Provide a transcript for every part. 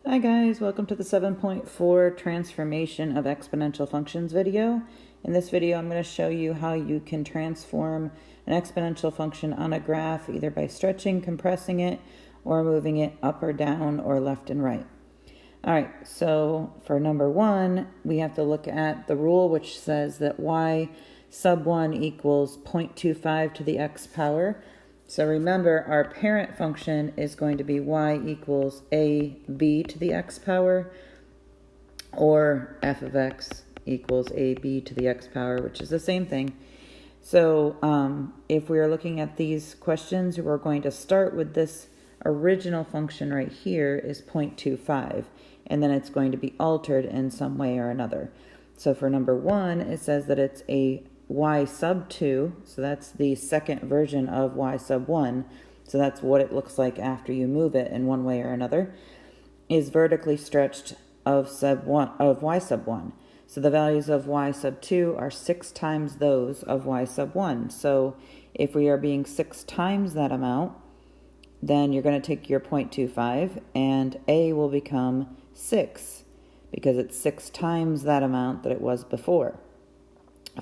Hi guys, welcome to the 7.4 transformation of exponential functions video. In this video I'm going to show you how you can transform an exponential function on a graph either by stretching, compressing it, or moving it up or down or left and right. Alright, so for number 1 we have to look at the rule which says that y sub 1 equals 0.25 to the x power. So remember, our parent function is going to be y equals ab to the x power, or f of x equals ab to the x power, which is the same thing. So if we are looking at these questions, we're going to start with this original function right here is 0.25, and then it's going to be altered in some way or another. So for number 1, it says that it's a y sub 2, so that's the second version of y sub 1, so that's what it looks like after you move it in one way or another, is vertically stretched of y sub 1. So the values of y sub 2 are 6 times those of y sub 1. So if we are being 6 times that amount, then you're going to take your 0.25 and a will become 6 because it's 6 times that amount that it was before.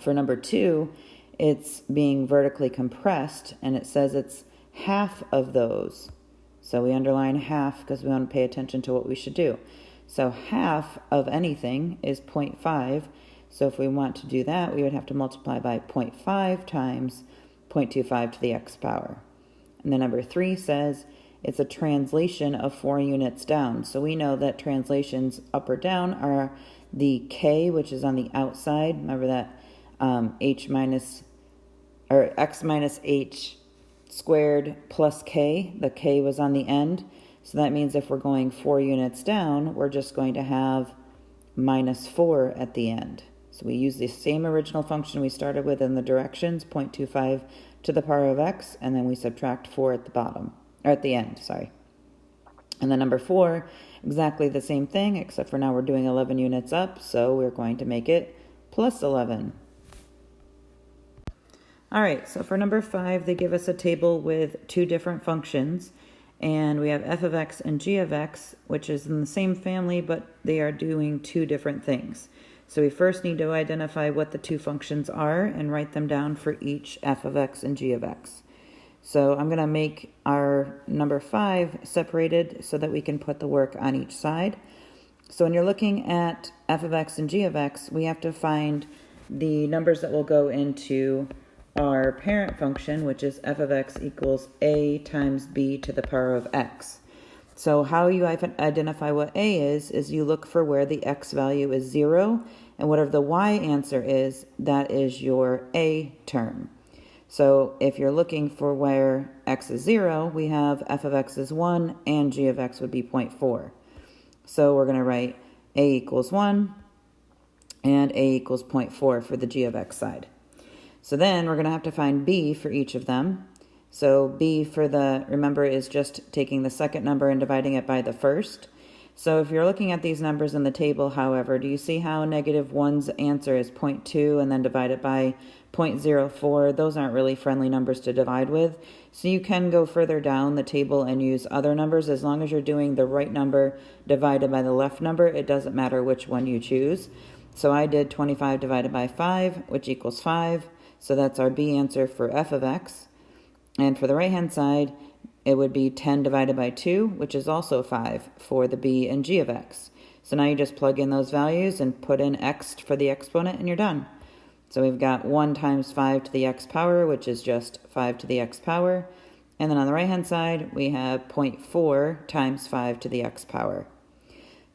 For number 2, it's being vertically compressed, and it says it's half of those. So we underline half because we want to pay attention to what we should do. So half of anything is 0.5. So if we want to do that, we would have to multiply by 0.5 times 0.25 to the x power. And then number 3 says it's a translation of 4 units down. So we know that translations up or down are the k, which is on the outside. Remember that x minus h squared plus k. The k was on the end. So that means if we're going 4 units down, we're just going to have minus 4 at the end. So we use the same original function we started with in the directions, 0.25 to the power of x, and then we subtract 4 at the bottom, or at the end, sorry. And then number 4, exactly the same thing, except for now we're doing 11 units up, so we're going to make it plus 11. Alright, so for number 5, they give us a table with 2 different functions, and we have f of x and g of x, which is in the same family, but they are doing 2 different things. So we first need to identify what the 2 functions are and write them down for each f of x and g of x. So I'm going to make our number 5 separated so that we can put the work on each side. So when you're looking at f of x and g of x, we have to find the numbers that will go into our parent function, which is f of x equals a times b to the power of x. So how you identify what a is you look for where the x value is 0, and whatever the y answer is, that is your a term. So if you're looking for where x is 0, we have f of x is 1 and g of x would be 0.4. So we're going to write a equals 1 and a equals 0.4 for the g of x side. So then we're going to have to find b for each of them. So b for the, remember, is just taking the second number and dividing it by the first. So if you're looking at these numbers in the table, however, do you see how negative 1's answer is 0.2 and then divided by 0.04? Those aren't really friendly numbers to divide with. So you can go further down the table and use other numbers. As long as you're doing the right number divided by the left number, it doesn't matter which one you choose. So I did 25 divided by 5, which equals 5. So that's our b answer for f of x. And for the right-hand side, it would be 10 divided by 2, which is also 5 for the b and g of x. So now you just plug in those values and put in x for the exponent, and you're done. So we've got 1 times 5 to the x power, which is just 5 to the x power. And then on the right-hand side, we have 0.4 times 5 to the x power.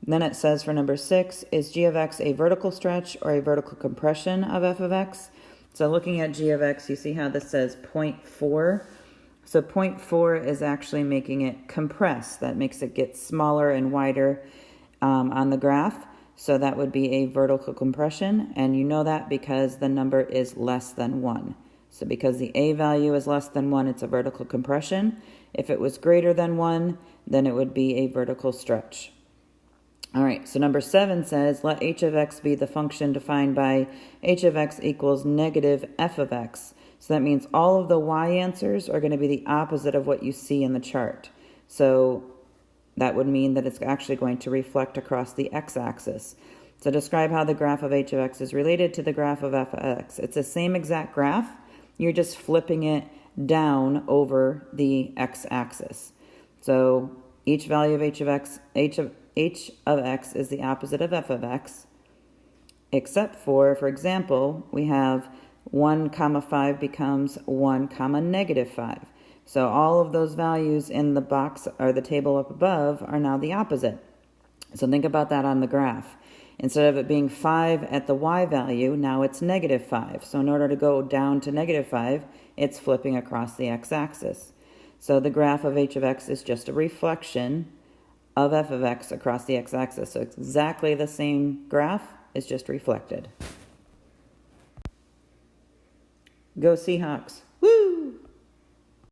And then it says for number 6, is g of x a vertical stretch or a vertical compression of f of x? So looking at g of x, you see how this says 0.4. So 0.4 is actually making it compress. That makes it get smaller and wider on the graph. So that would be a vertical compression. And you know that because the number is less than 1. So because the a value is less than 1, it's a vertical compression. If it was greater than 1, then it would be a vertical stretch. All right, so number 7 says, let h of x be the function defined by h of x equals negative f of x. So that means all of the y answers are going to be the opposite of what you see in the chart. So that would mean that it's actually going to reflect across the x-axis. So describe how the graph of h of x is related to the graph of f of x. It's the same exact graph. You're just flipping it down over the x-axis. So each value of h of x is the opposite of f of x, except for example, we have 1 comma 5 becomes 1 comma negative 5. So all of those values in the box or the table up above are now the opposite. So think about that on the graph. Instead of it being 5 at the y value, now it's negative 5. So in order to go down to negative 5, it's flipping across the x-axis. So the graph of h of x is just a reflection of f of x across the x-axis. So it's exactly the same graph, it's just reflected. Go Seahawks.